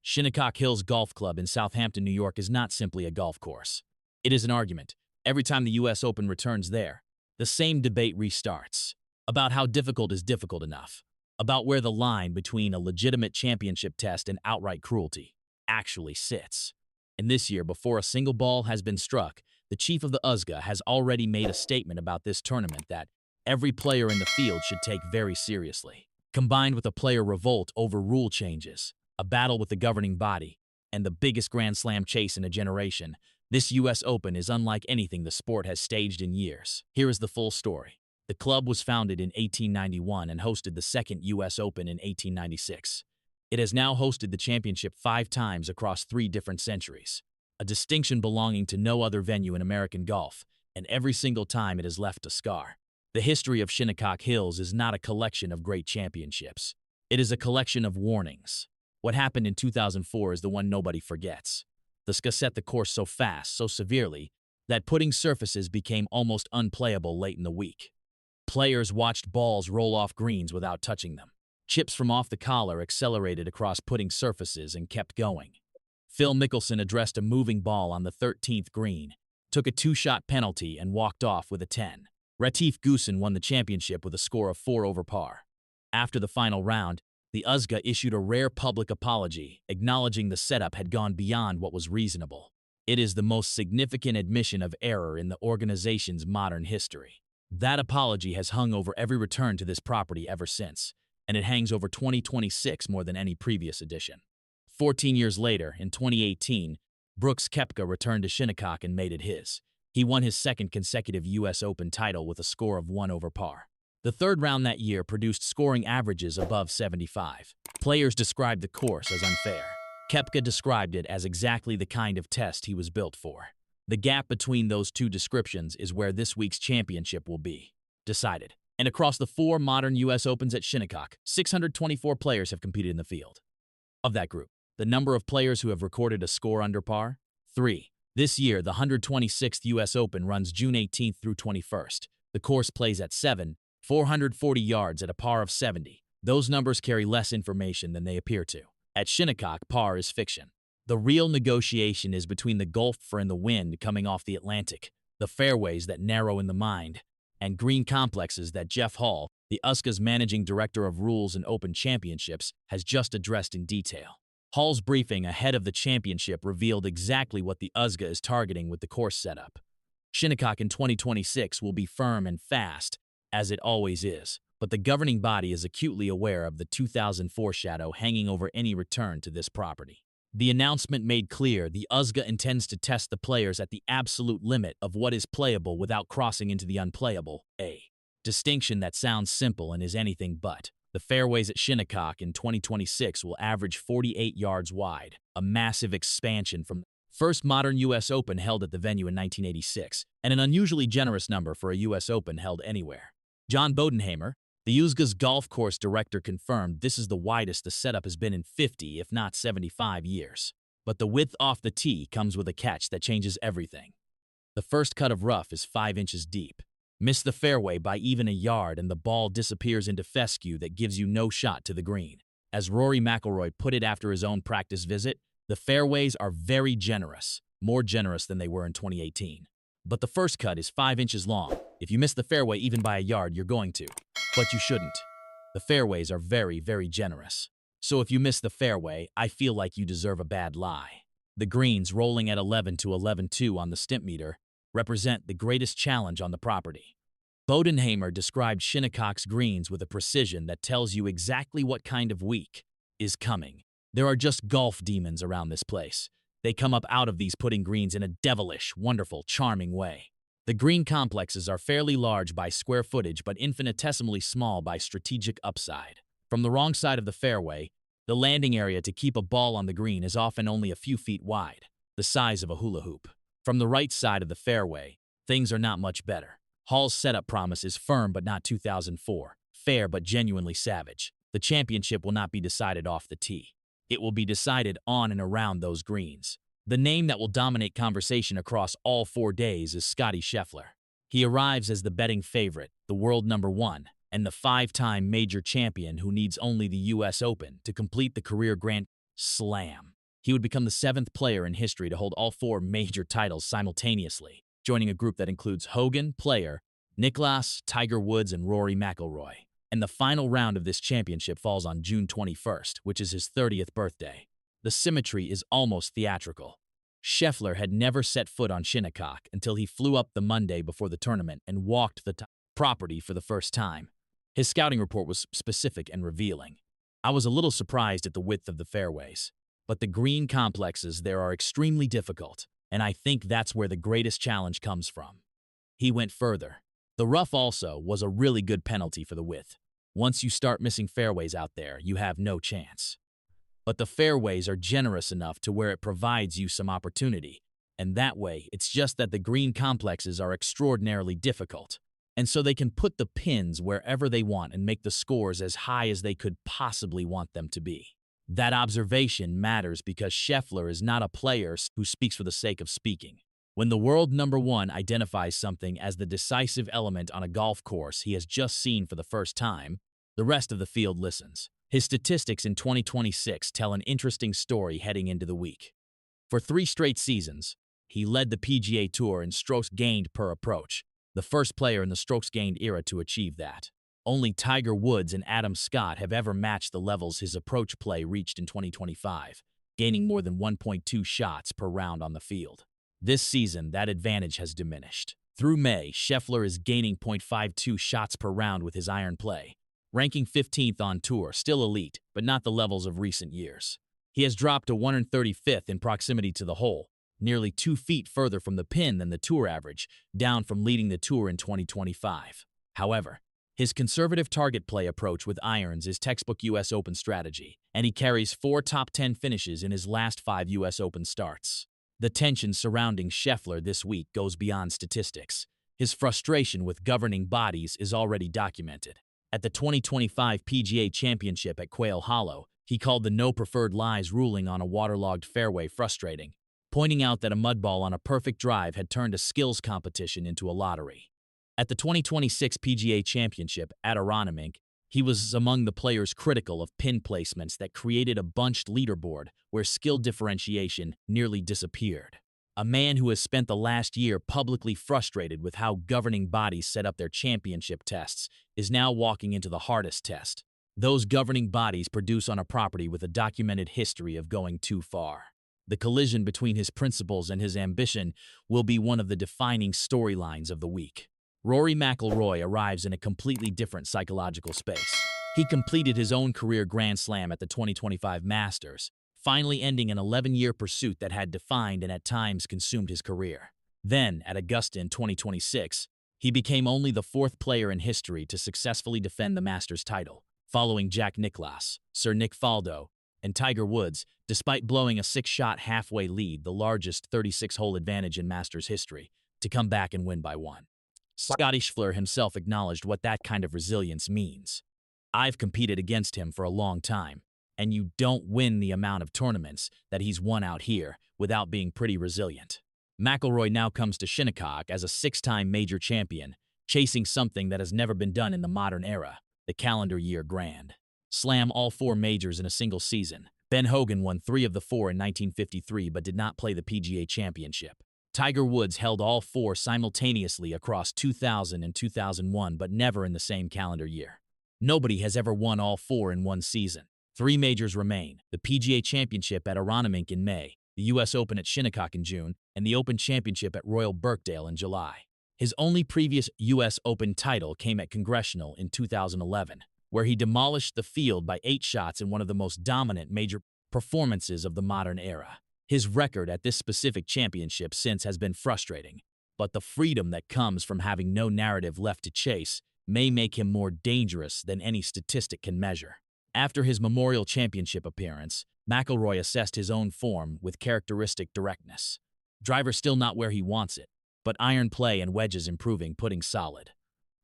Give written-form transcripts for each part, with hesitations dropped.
Shinnecock Hills Golf Club in Southampton, New York is not simply a golf course. It is an argument. Every time the U.S. Open returns there, the same debate restarts about how difficult is difficult enough, about where the line between a legitimate championship test and outright cruelty actually sits. And this year, before a single ball has been struck, the chief of the USGA has already made a statement about this tournament that every player in the field should take very seriously. Combined with a player revolt over rule changes, a battle with the governing body, and the biggest Grand Slam chase in a generation, this U.S. Open is unlike anything the sport has staged in years. Here is the full story. The club was founded in 1891 and hosted the second U.S. Open in 1896. It has now hosted the championship 5 times across 3 different centuries, a distinction belonging to no other venue in American golf, and every single time it has left a scar. The history of Shinnecock Hills is not a collection of great championships. It is a collection of warnings. What happened in 2004 is the one nobody forgets. The SGA set the course so fast, so severely, that putting surfaces became almost unplayable late in the week. Players watched balls roll off greens without touching them. Chips from off the collar accelerated across putting surfaces and kept going. Phil Mickelson addressed a moving ball on the 13th green, took a 2-shot penalty and walked off with a 10. Retief Goosen won the championship with a score of 4 over par. After the final round, the USGA issued a rare public apology, acknowledging the setup had gone beyond what was reasonable. It is the most significant admission of error in the organization's modern history. That apology has hung over every return to this property ever since, and it hangs over 2026 more than any previous edition. 14 years later, in 2018, Brooks Koepka returned to Shinnecock and made it his. He won his 2nd consecutive U.S. Open title with a score of 1 over par. The 3rd round that year produced scoring averages above 75. Players described the course as unfair. Koepka described it as exactly the kind of test he was built for. The gap between those 2 descriptions is where this week's championship will be decided. And across the 4 modern U.S. Opens at Shinnecock, 624 players have competed in the field. Of that group, the number of players who have recorded a score under par? 3. This year, the 126th U.S. Open runs June 18th through 21st. The course plays at 440 yards at a par of 70. Those numbers carry less information than they appear to. At Shinnecock, par is fiction. The real negotiation is between the golfer and the wind coming off the Atlantic, the fairways that narrow in the mind, and green complexes that Jeff Hall, the USGA's managing director of rules and Open Championships, has just addressed in detail. Hall's briefing ahead of the championship revealed exactly what the USGA is targeting with the course setup. Shinnecock in 2026 will be firm and fast, as it always is, but the governing body is acutely aware of the 2004 shadow hanging over any return to this property. The announcement made clear the USGA intends to test the players at the absolute limit of what is playable without crossing into the unplayable, a distinction that sounds simple and is anything but. The fairways at Shinnecock in 2026 will average 48 yards wide, a massive expansion from the first modern U.S. Open held at the venue in 1986, and an unusually generous number for a U.S. Open held anywhere. John Bodenhamer, the USGA's golf course director, confirmed this is the widest the setup has been in 50, if not 75 years. But the width off the tee comes with a catch that changes everything. The first cut of rough is 5 inches deep. Miss the fairway by even a yard and the ball disappears into fescue that gives you no shot to the green. As Rory McIlroy put it after his own practice visit, the fairways are very generous, more generous than they were in 2018. But the first cut is 5 inches long. If you miss the fairway even by a yard, you're going to. But you shouldn't. The fairways are very, very generous. So if you miss the fairway, I feel like you deserve a bad lie. The greens, rolling at 11 to 11.2 on the stimp meter, represent the greatest challenge on the property. Bodenhamer described Shinnecock's greens with a precision that tells you exactly what kind of week is coming. There are just golf demons around this place. They come up out of these putting greens in a devilish, wonderful, charming way. The green complexes are fairly large by square footage but infinitesimally small by strategic upside. From the wrong side of the fairway, the landing area to keep a ball on the green is often only a few feet wide, the size of a hula hoop. From the right side of the fairway, things are not much better. Hall's setup promise is firm but not 2004, fair but genuinely savage. The championship will not be decided off the tee. It will be decided on and around those greens. The name that will dominate conversation across all 4 days is Scottie Scheffler. He arrives as the betting favorite, the world #1, and the 5-time major champion who needs only the U.S. Open to complete the career Grand Slam. He would become the seventh player in history to hold all four major titles simultaneously, joining a group that includes Hogan, Player, Nicklaus, Tiger Woods, and Rory McIlroy. And the final round of this championship falls on June 21st, which is his 30th birthday. The symmetry is almost theatrical. Scheffler had never set foot on Shinnecock until he flew up the Monday before the tournament and walked the property for the first time. His scouting report was specific and revealing. I was a little surprised at the width of the fairways, but the green complexes there are extremely difficult, and I think that's where the greatest challenge comes from. He went further. The rough also was a really good penalty for the width. Once you start missing fairways out there, you have no chance. But the fairways are generous enough to where it provides you some opportunity, and that way it's just that the green complexes are extraordinarily difficult, and so they can put the pins wherever they want and make the scores as high as they could possibly want them to be. That observation matters because Scheffler is not a player who speaks for the sake of speaking. When the world number one identifies something as the decisive element on a golf course he has just seen for the first time, the rest of the field listens. His statistics in 2026 tell an interesting story heading into the week. For 3 straight seasons, he led the PGA Tour in strokes gained per approach, the first player in the strokes gained era to achieve that. Only Tiger Woods and Adam Scott have ever matched the levels his approach play reached in 2025, gaining more than 1.2 shots per round on the field. This season, that advantage has diminished. Through May, Scheffler is gaining 0.52 shots per round with his iron play, ranking 15th on tour, still elite, but not the levels of recent years. He has dropped to 135th in proximity to the hole, nearly 2 feet further from the pin than the tour average, down from leading the tour in 2025. However, his conservative target play approach with irons is textbook US Open strategy, and he carries 4 top 10 finishes in his last 5 US Open starts. The tension surrounding Scheffler this week goes beyond statistics. His frustration with governing bodies is already documented. At the 2025 PGA Championship at Quail Hollow, he called the no preferred lies ruling on a waterlogged fairway frustrating, pointing out that a mud ball on a perfect drive had turned a skills competition into a lottery. At the 2026 PGA Championship at Aronimink, he was among the players critical of pin placements that created a bunched leaderboard where skill differentiation nearly disappeared. A man who has spent the last year publicly frustrated with how governing bodies set up their championship tests is now walking into the hardest test. Those governing bodies produce on a property with a documented history of going too far. The collision between his principles and his ambition will be one of the defining storylines of the week. Rory McIlroy arrives in a completely different psychological space. He completed his own career Grand Slam at the 2025 Masters, finally ending an 11-year pursuit that had defined and at times consumed his career. Then, at Augusta in 2026, he became only the 4th player in history to successfully defend the Masters title, following Jack Nicklaus, Sir Nick Faldo, and Tiger Woods, despite blowing a 6-shot halfway lead, the largest 36-hole advantage in Masters history, to come back and win by 1. Scottie Scheffler himself acknowledged what that kind of resilience means. I've competed against him for a long time, and you don't win the amount of tournaments that he's won out here without being pretty resilient. McIlroy now comes to Shinnecock as a 6-time major champion, chasing something that has never been done in the modern era, the calendar year grand. Slam all 4 majors in a single season. Ben Hogan won 3 of the 4 in 1953 but did not play the PGA Championship. Tiger Woods held all 4 simultaneously across 2000 and 2001 but never in the same calendar year. Nobody has ever won all 4 in one season. 3 majors remain: the PGA Championship at Aronimink in May, the US Open at Shinnecock in June, and the Open Championship at Royal Birkdale in July. His only previous US Open title came at Congressional in 2011, where he demolished the field by 8 shots in one of the most dominant major performances of the modern era. His record at this specific championship since has been frustrating, but the freedom that comes from having no narrative left to chase may make him more dangerous than any statistic can measure. After his Memorial Championship appearance, McIlroy assessed his own form with characteristic directness. Driver still not where he wants it, but iron play and wedges improving, putting solid.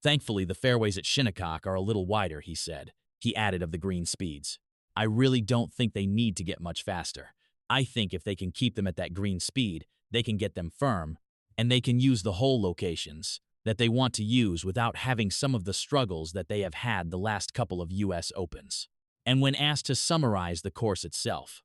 Thankfully, the fairways at Shinnecock are a little wider, he said. He added of the green speeds. I really don't think they need to get much faster. I think if they can keep them at that green speed, they can get them firm, and they can use the hole locations that they want to use without having some of the struggles that they have had the last couple of US Opens. And when asked to summarize the course itself,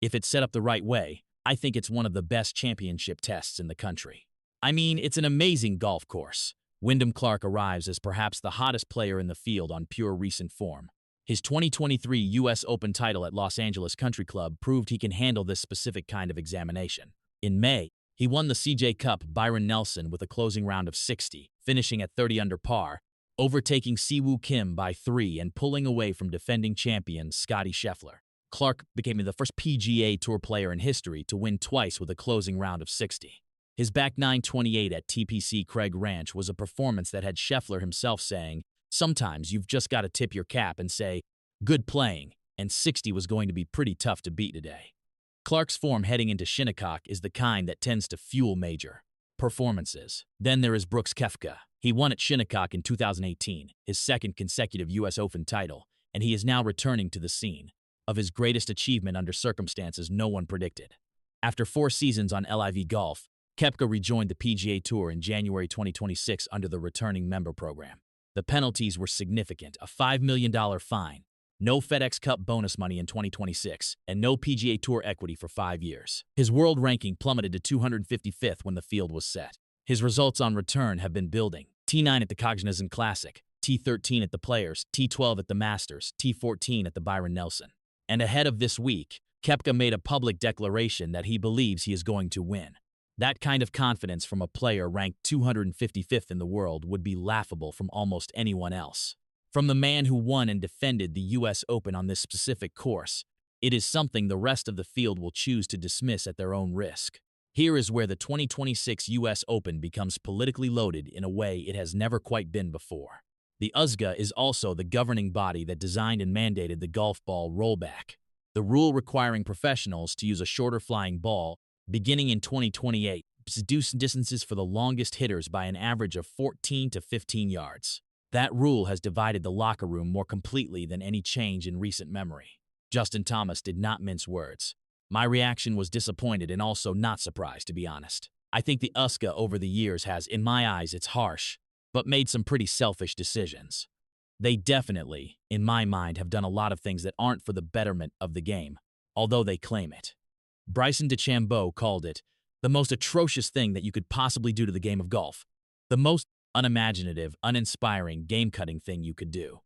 If it's set up the right way, I think it's one of the best championship tests in the country. I mean, it's an amazing golf course. Wyndham Clark arrives as perhaps the hottest player in the field on pure recent form. His 2023 U.S. Open title at Los Angeles Country Club proved he can handle this specific kind of examination. In May, he won the CJ Cup Byron Nelson with a closing round of 60, finishing at 30 under par, overtaking Siwoo Kim by 3 and pulling away from defending champion Scottie Scheffler. Clark became the first PGA Tour player in history to win twice with a closing round of 60. His back 928 at TPC Craig Ranch was a performance that had Scheffler himself saying, "Sometimes you've just got to tip your cap and say, good playing, and 60 was going to be pretty tough to beat today." Clark's form heading into Shinnecock is the kind that tends to fuel major performances. Then there is Brooks Koepka. He won at Shinnecock in 2018, his second consecutive U.S. Open title, and he is now returning to the scene of his greatest achievement under circumstances no one predicted. After 4 seasons on LIV Golf, Koepka rejoined the PGA Tour in January 2026 under the returning member program. The penalties were significant: a $5 million fine, no FedEx Cup bonus money in 2026, and no PGA Tour equity for 5 years. His world ranking plummeted to 255th when the field was set. His results on return have been building: T9 at the Cognizant Classic, T13 at the Players, T12 at the Masters, T14 at the Byron Nelson. And ahead of this week, Koepka made a public declaration that he believes he is going to win. That kind of confidence from a player ranked 255th in the world would be laughable from almost anyone else. From the man who won and defended the U.S. Open on this specific course, it is something the rest of the field will choose to dismiss at their own risk. Here is where the 2026 U.S. Open becomes politically loaded in a way it has never quite been before. The USGA is also the governing body that designed and mandated the golf ball rollback, the rule requiring professionals to use a shorter flying ball beginning in 2028, reduce distances for the longest hitters by an average of 14 to 15 yards. That rule has divided the locker room more completely than any change in recent memory. Justin Thomas did not mince words. My reaction was disappointed and also not surprised, to be honest. I think the USGA over the years has, in my eyes, it's harsh, but made some pretty selfish decisions. They definitely, in my mind, have done a lot of things that aren't for the betterment of the game, although they claim it. Bryson DeChambeau called it the most atrocious thing that you could possibly do to the game of golf, the most unimaginative, uninspiring, game-cutting thing you could do.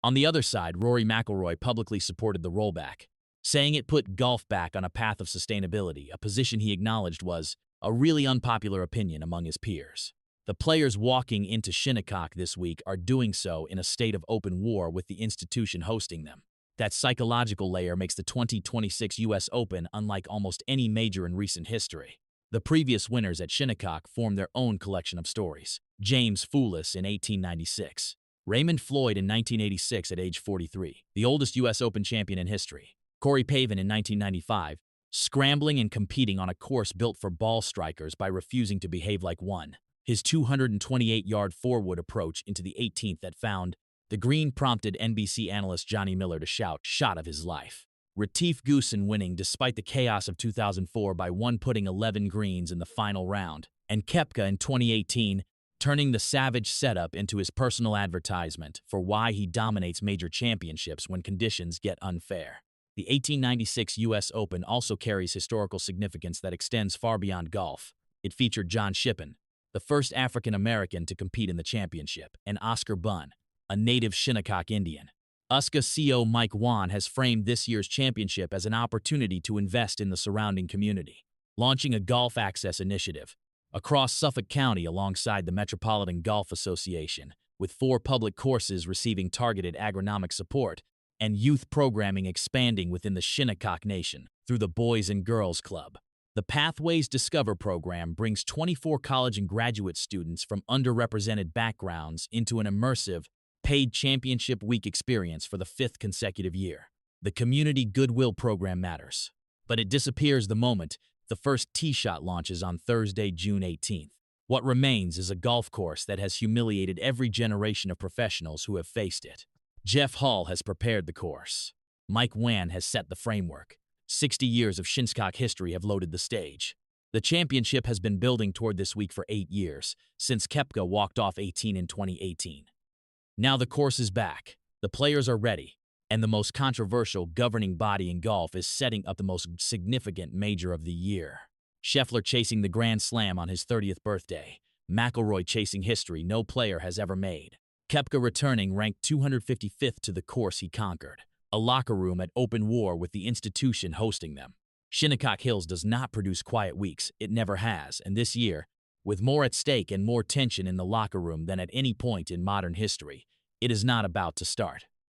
On the other side, Rory McIlroy publicly supported the rollback, saying it put golf back on a path of sustainability, a position he acknowledged was a really unpopular opinion among his peers. The players walking into Shinnecock this week are doing so in a state of open war with the institution hosting them. That psychological layer makes the 2026 U.S. Open unlike almost any major in recent history. The previous winners at Shinnecock formed their own collection of stories. James Foulis in 1896, Raymond Floyd in 1986 at age 43, the oldest U.S. Open champion in history. Corey Pavin in 1995, scrambling and competing on a course built for ball strikers by refusing to behave like one. His 228-yard forward approach into the 18th that found the green prompted NBC analyst Johnny Miller to shout, "Shot of his life." Retief Goosen winning despite the chaos of 2004 by putting 11 greens in the final round. And Koepka in 2018 turning the savage setup into his personal advertisement for why he dominates major championships when conditions get unfair. The 1896 U.S. Open also carries historical significance that extends far beyond golf. It featured John Shippen, the first African-American to compete in the championship, and Oscar Bunn, a native Shinnecock Indian. USGA CEO Mike Wan has framed this year's championship as an opportunity to invest in the surrounding community, launching a golf access initiative across Suffolk County alongside the Metropolitan Golf Association, with 4 public courses receiving targeted agronomic support and youth programming expanding within the Shinnecock Nation through the Boys and Girls Club. The Pathways Discover program brings 24 college and graduate students from underrepresented backgrounds into an immersive, paid championship week experience for the 5th consecutive year. The Community Goodwill program matters, but it disappears the moment the first tee shot launches on Thursday, June 18th. What remains is a golf course that has humiliated every generation of professionals who have faced it. Jeff Hall has prepared the course. Mike Wan has set the framework. 60 years of Shinnecock history have loaded the stage. The championship has been building toward this week for 8 years, since Koepka walked off 18 in 2018. Now the course is back. The players are ready. And the most controversial governing body in golf is setting up the most significant major of the year. Scheffler chasing the Grand Slam on his 30th birthday. McIlroy chasing history no player has ever made. Koepka returning ranked 255th to the course he conquered. A locker room at open war with the institution hosting them. Shinnecock Hills does not produce quiet weeks. It never has. And this year, with more at stake and more tension in the locker room than at any point in modern history, it is not about to start.